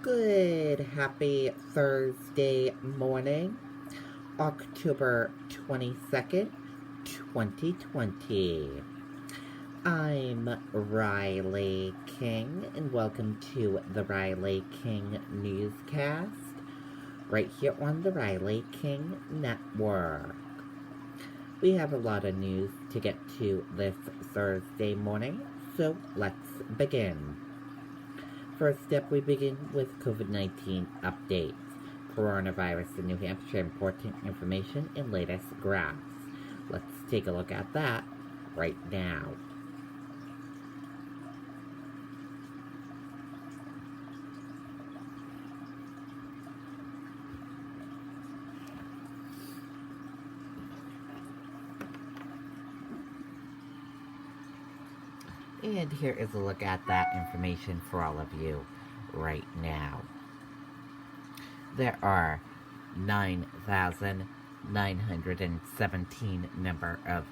Good, happy Thursday morning, October 22nd, 2020. I'm Riley King, and welcome to the Riley King Newscast, right here on the Riley King Network. We have a lot of news to get to this Thursday morning, so let's begin. First up, we begin with COVID-19 updates. Coronavirus in New Hampshire, important information and latest graphs. Let's take a look at that right now. And here is a look at that information for all of you right now. There are 9,917 number of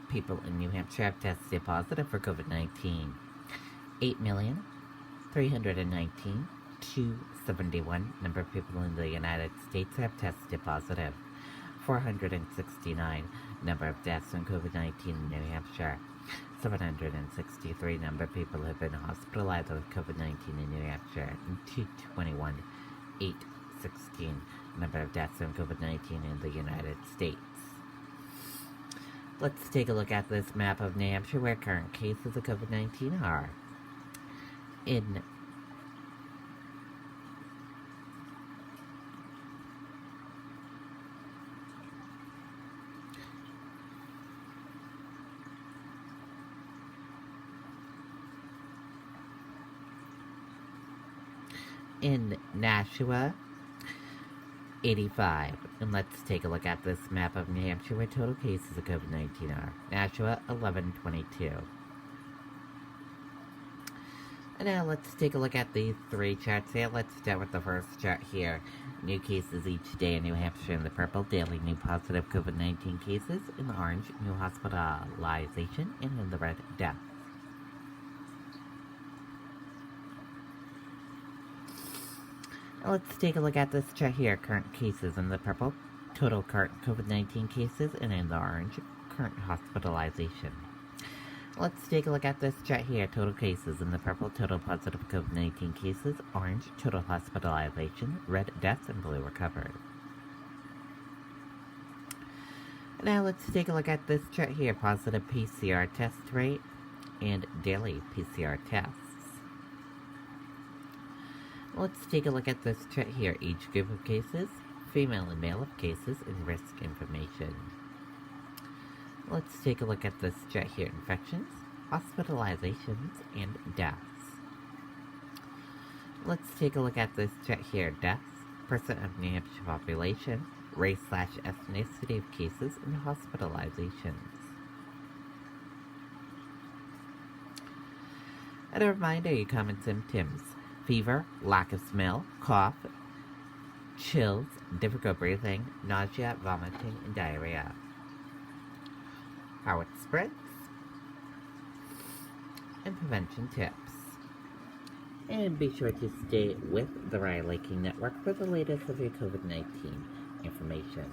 people in New Hampshire have tested positive for COVID-19. 8,319,271 number of people in the United States have tested positive. 469 number of deaths from COVID-19 in New Hampshire. 763 number of people have been hospitalized with COVID-19 in New Hampshire, and 221,816 number of deaths from COVID-19 in the United States. Let's take a look at this map of New Hampshire where current cases of COVID-19 are. In Nashua, 85. And let's take a look at this map of New Hampshire where total cases of COVID-19 are. Nashua, 1122. And now let's take a look at these three charts here. Let's start with the first chart here. New cases each day in New Hampshire in the purple. Daily new positive COVID-19 cases. In the orange, new hospitalization. And in the red, death. Let's take a look at this chart here. Current cases in the purple, total current COVID-19 cases, and in the orange, current hospitalization. Let's take a look at this chart here. Total cases in the purple, total positive COVID-19 cases, orange, total hospitalization, red, deaths, and blue, recovered. Now let's take a look at this chart here. Positive PCR test rate and daily PCR tests. Let's take a look at this chart here. Each group of cases, female and male of cases, and risk information. Let's take a look at this chart here. Infections, hospitalizations, and deaths. Let's take a look at this chart here. Deaths, percent of New Hampshire population, race/ethnicity of cases, and hospitalizations. And a reminder, your common symptoms: fever, lack of smell, cough, chills, difficult breathing, nausea, vomiting, and diarrhea. How it spreads, and prevention tips. And be sure to stay with the Riley King Network for the latest of your COVID-19 information.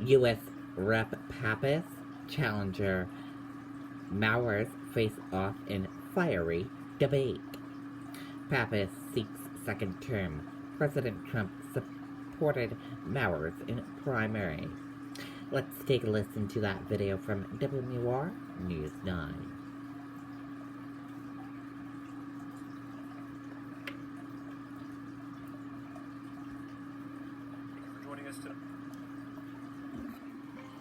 U.S. Rep Pappas challenger Mowers face off in fiery debate. Pappas seeks second term. President Trump supported Mowers in primary. Let's take a listen to that video from WR News 9.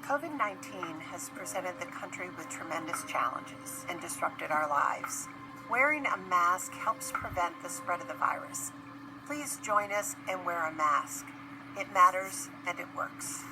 COVID-19 has presented the country with tremendous challenges and disrupted our lives. Wearing a mask helps prevent the spread of the virus. Please join us and wear a mask. It matters and it works.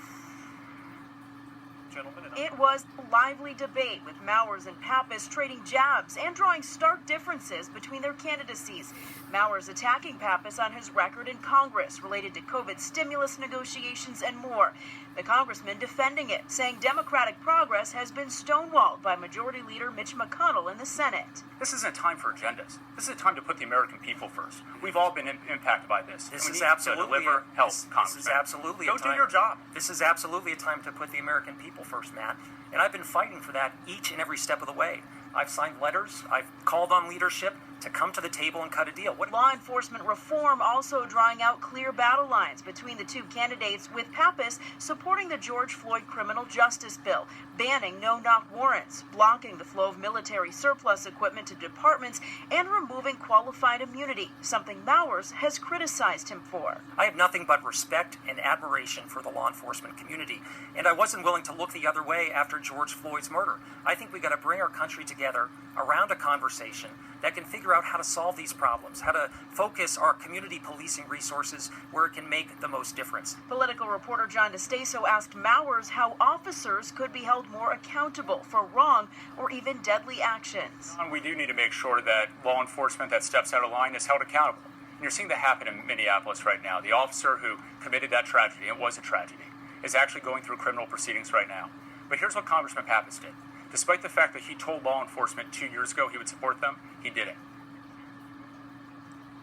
It was a lively debate with Mowers and Pappas trading jabs and drawing stark differences between their candidacies. Mowers attacking Pappas on his record in Congress related to COVID stimulus negotiations and more. The congressman defending it, saying Democratic progress has been stonewalled by Majority Leader Mitch McConnell in the Senate. This isn't time for agendas. This is a time to put the American people first. We've all been impacted by this. This and we is need absolutely to deliver help, Congressman. This is absolutely Go a time. do your job. This is absolutely a time to put the American people first, Matt. And I've been fighting for that each and every step of the way. I've signed letters. I've called on leadership to come to the table and cut a deal. Law enforcement reform also drawing out clear battle lines between the two candidates, with Pappas supporting the George Floyd criminal justice bill, banning no-knock warrants, blocking the flow of military surplus equipment to departments, and removing qualified immunity, something Mowers has criticized him for. I have nothing but respect and admiration for the law enforcement community, and I wasn't willing to look the other way after George Floyd's murder. I think we got to bring our country together around a conversation that can figure out how to solve these problems, how to focus our community policing resources where it can make the most difference. Political reporter John DeStaso asked Mowers how officers could be held more accountable for wrong or even deadly actions. We do need to make sure that law enforcement that steps out of line is held accountable. And you're seeing that happen in Minneapolis right now. The officer who committed that tragedy, it was a tragedy, is actually going through criminal proceedings right now. But here's what Congressman Pappas did. Despite the fact that he told law enforcement 2 years ago he would support them, he didn't.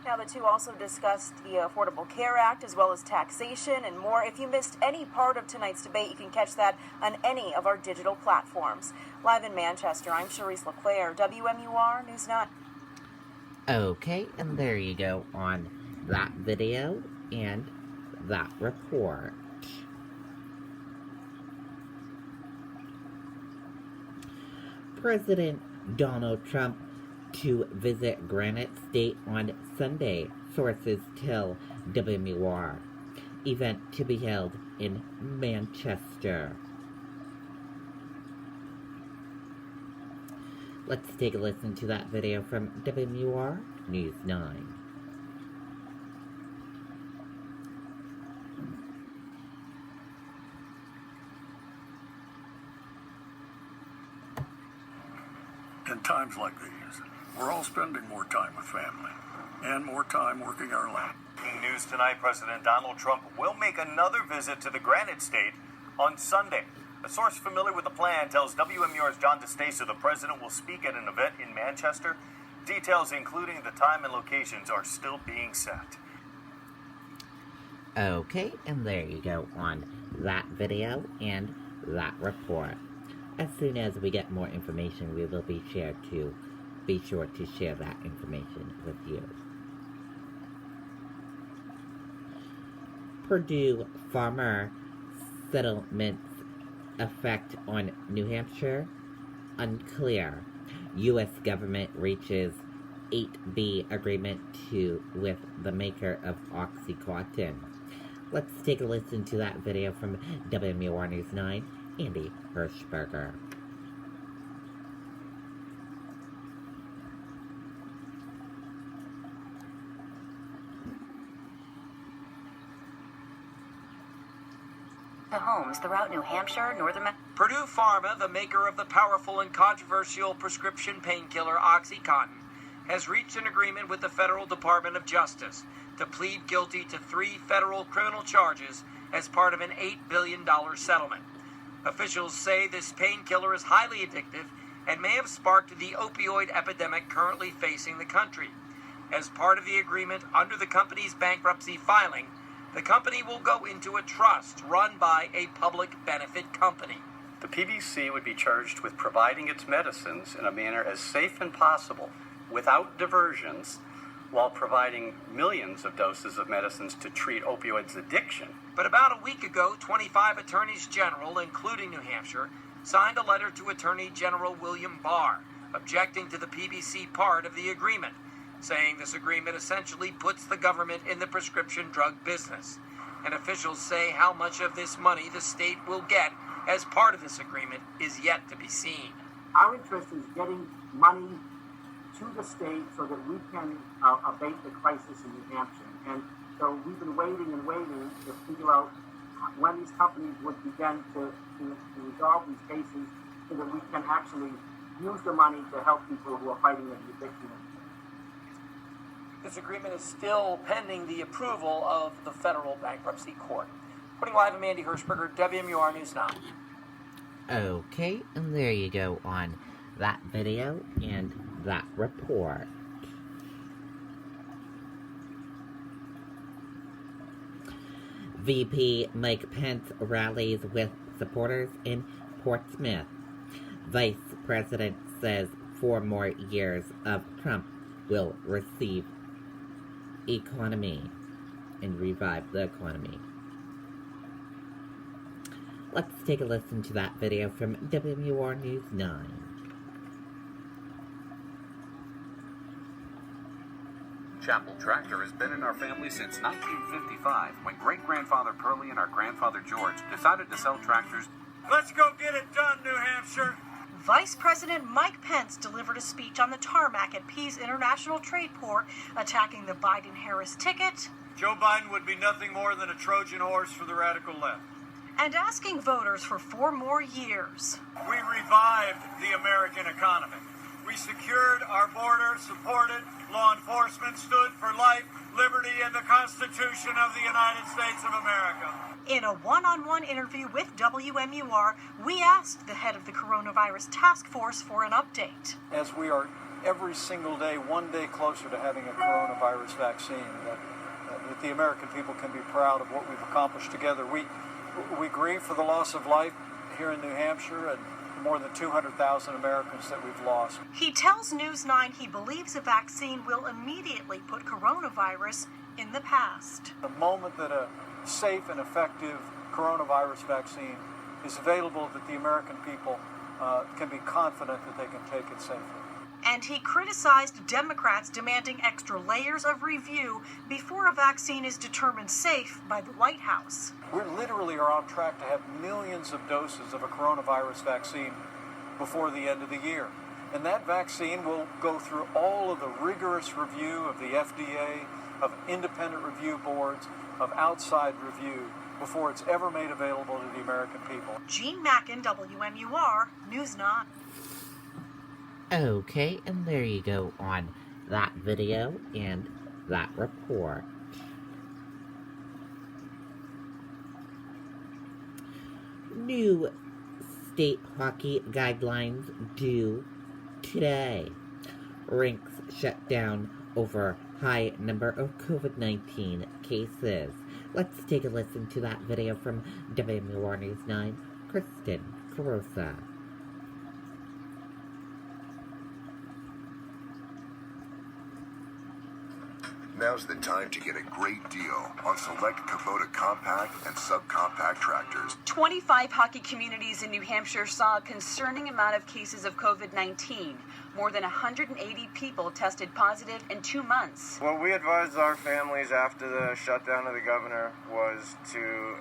Now, the two also discussed the Affordable Care Act as well as taxation and more. If you missed any part of tonight's debate, you can catch that on any of our digital platforms. Live in Manchester, I'm Charisse LeClaire, WMUR News 9. Okay, and there you go on that video and that report. President Donald Trump to visit Granite State on Sunday, sources tell WMUR. Event to be held in Manchester. Let's take a listen to that video from WMUR News 9. In times like these, we're all spending more time with family and more time working our land. News tonight, President Donald Trump will make another visit to the Granite State on Sunday. A source familiar with the plan tells WMUR's John DeStaso the president will speak at an event in Manchester. Details, including the time and locations, are still being set. Okay, and there you go on that video and that report. As soon as we get more information, we will be sure to share that information with you. Purdue Pharma settlement's effect on New Hampshire? Unclear. U.S. government reaches 8B agreement with the maker of OxyContin. Let's take a listen to that video from WMUR News 9, Andy Hirschberger. Homes throughout New Hampshire, northern Purdue Pharma, the maker of the powerful and controversial prescription painkiller OxyContin, has reached an agreement with the Federal Department of Justice to plead guilty to 3 federal criminal charges as part of an $8 billion settlement. Officials say this painkiller is highly addictive and may have sparked the opioid epidemic currently facing the country. As part of the agreement under the company's bankruptcy filing, the company will go into a trust run by a public benefit company. The PBC would be charged with providing its medicines in a manner as safe as possible, without diversions, while providing millions of doses of medicines to treat opioids addiction. But about a week ago, 25 attorneys general, including New Hampshire, signed a letter to Attorney General William Barr, objecting to the PBC part of the agreement, saying this agreement essentially puts the government in the prescription drug business. And officials say how much of this money the state will get as part of this agreement is yet to be seen. Our interest is getting money to the state so that we can abate the crisis in New Hampshire. And so we've been waiting to figure out when these companies would begin to resolve these cases so that we can actually use the money to help people who are fighting the addiction. This agreement is still pending the approval of the federal bankruptcy court. Reporting live, I'm Andy Hirschberger, WMUR News 9. Okay, and there you go on that video and that report. VP Mike Pence rallies with supporters in Portsmouth. Vice President says 4 more years of Trump will receive economy and revive the economy. Let's take a listen to that video from WMUR News 9. Chapel Tractor has been in our family since 1955, when great-grandfather Pearlie and our grandfather George decided to sell tractors. Let's go get it done, New Hampshire. Vice President Mike Pence delivered a speech on the tarmac at Pease International Trade Port, attacking the Biden-Harris ticket. Joe Biden would be nothing more than a Trojan horse for the radical left. And asking voters for 4 more years. We revived the American economy. We secured our border, supported law enforcement, stood for life, liberty, and the Constitution of the United States of America. In a one-on-one interview with WMUR, we asked the head of the coronavirus task force for an update. As we are every single day, one day closer to having a coronavirus vaccine, that the American people can be proud of what we've accomplished together. We grieve for the loss of life here in New Hampshire and more than 200,000 Americans that we've lost. He tells News 9 he believes a vaccine will immediately put coronavirus in the past. The moment that a safe and effective coronavirus vaccine is available, that the American people can be confident that they can take it safely. And he criticized Democrats demanding extra layers of review before a vaccine is determined safe by the White House. We literally are on track to have millions of doses of a coronavirus vaccine before the end of the year. And that vaccine will go through all of the rigorous review of the FDA, of independent review boards, of outside review, before it's ever made available to the American people. Jean Mackin, WMUR, News 9. Okay, and there you go on that video and that report. New state hockey guidelines due today. Rinks shut down over high number of COVID-19 cases. Let's take a listen to that video from WMUR News 9, Kristen Carosa. Now's the time to get a great deal on select Kubota compact and subcompact tractors. 25 hockey communities in New Hampshire saw a concerning amount of cases of COVID-19. More than 180 people tested positive in 2 months. What we advised our families after the shutdown of the governor was to,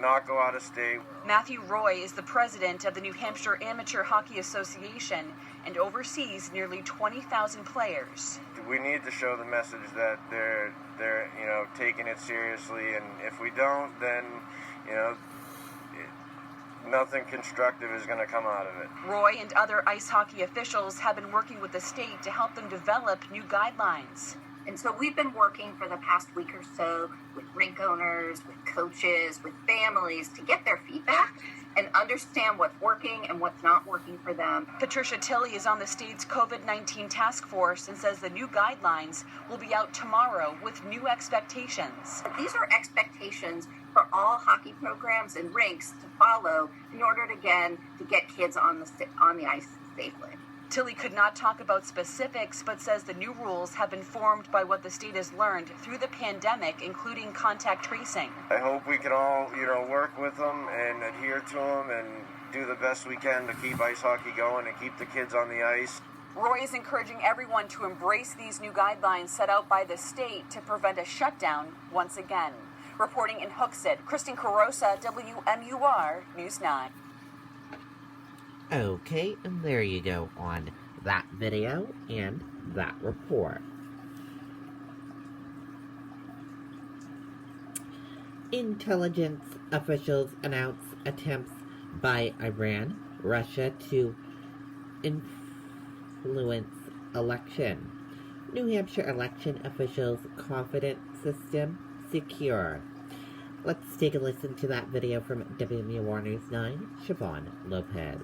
not go out of state. Matthew Roy is the president of the New Hampshire Amateur Hockey Association and oversees nearly 20,000 players. We need to show the message that they're taking it seriously, and if we don't, then, nothing constructive is going to come out of it. Roy and other ice hockey officials have been working with the state to help them develop new guidelines. And so we've been working for the past week or so with rink owners, with coaches, with families to get their feedback and understand what's working and what's not working for them. Patricia Tilley is on the state's COVID-19 task force and says the new guidelines will be out tomorrow with new expectations. These are expectations for all hockey programs and rinks to follow in order to get kids on the ice safely. Tilley could not talk about specifics, but says the new rules have been formed by what the state has learned through the pandemic, including contact tracing. I hope we can all, work with them and adhere to them and do the best we can to keep ice hockey going and keep the kids on the ice. Roy is encouraging everyone to embrace these new guidelines set out by the state to prevent a shutdown once again. Reporting in Hooksett, Kristen Carosa, WMUR News 9. Okay, and there you go on that video and that report. Intelligence officials announce attempts by Iran, Russia to influence election. New Hampshire election officials confident system secure. Let's take a listen to that video from WMUR News 9, Siobhan Lopez.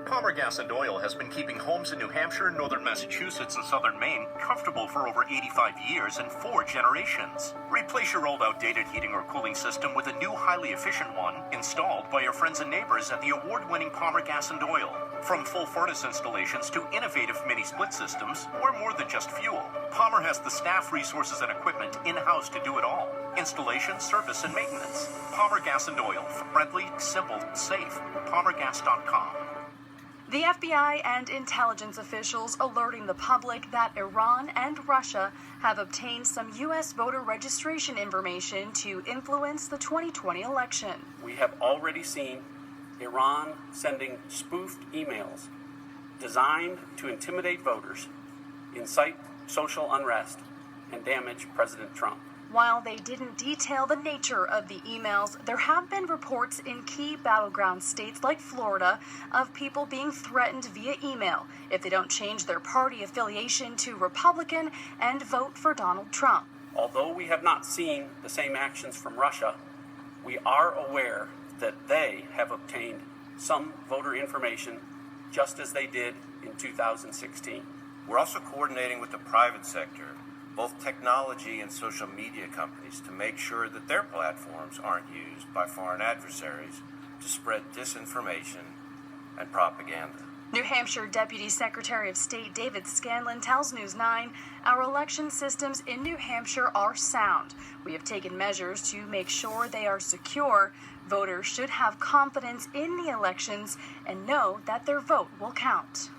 Palmer Gas and Oil has been keeping homes in New Hampshire, northern Massachusetts, and southern Maine comfortable for over 85 years and 4 generations. Replace your old outdated heating or cooling system with a new highly efficient one installed by your friends and neighbors at the award-winning Palmer Gas and Oil. From full furnace installations to innovative mini split systems, we're more than just fuel. Palmer has the staff, resources, and equipment in-house to do it all. Installation, service, and maintenance. Palmer Gas and Oil. Friendly, simple, safe. PalmerGas.com. The FBI and intelligence officials alerting the public that Iran and Russia have obtained some U.S. voter registration information to influence the 2020 election. We have already seen Iran sending spoofed emails designed to intimidate voters, incite social unrest, and damage President Trump. While they didn't detail the nature of the emails, there have been reports in key battleground states like Florida of people being threatened via email if they don't change their party affiliation to Republican and vote for Donald Trump. Although we have not seen the same actions from Russia, we are aware that they have obtained some voter information just as they did in 2016. We're also coordinating with the private sector, both technology and social media companies, to make sure that their platforms aren't used by foreign adversaries to spread disinformation and propaganda. New Hampshire Deputy Secretary of State David Scanlon tells News 9, our election systems in New Hampshire are sound. We have taken measures to make sure they are secure. Voters should have confidence in the elections and know that their vote will count.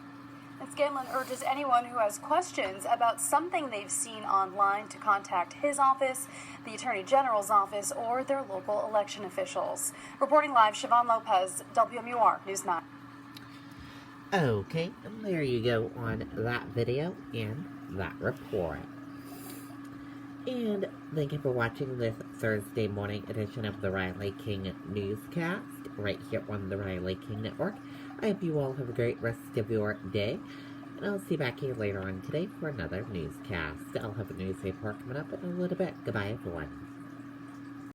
And Scanlon urges anyone who has questions about something they've seen online to contact his office, the Attorney General's office, or their local election officials. Reporting live, Siobhan Lopez, WMUR News 9. Okay, and there you go on that video and that report. And thank you for watching this Thursday morning edition of the Riley King Newscast right here on the Riley King Network. I hope you all have a great rest of your day, and I'll see you back here later on today for another newscast. I'll have a news report coming up in a little bit. Goodbye, everyone.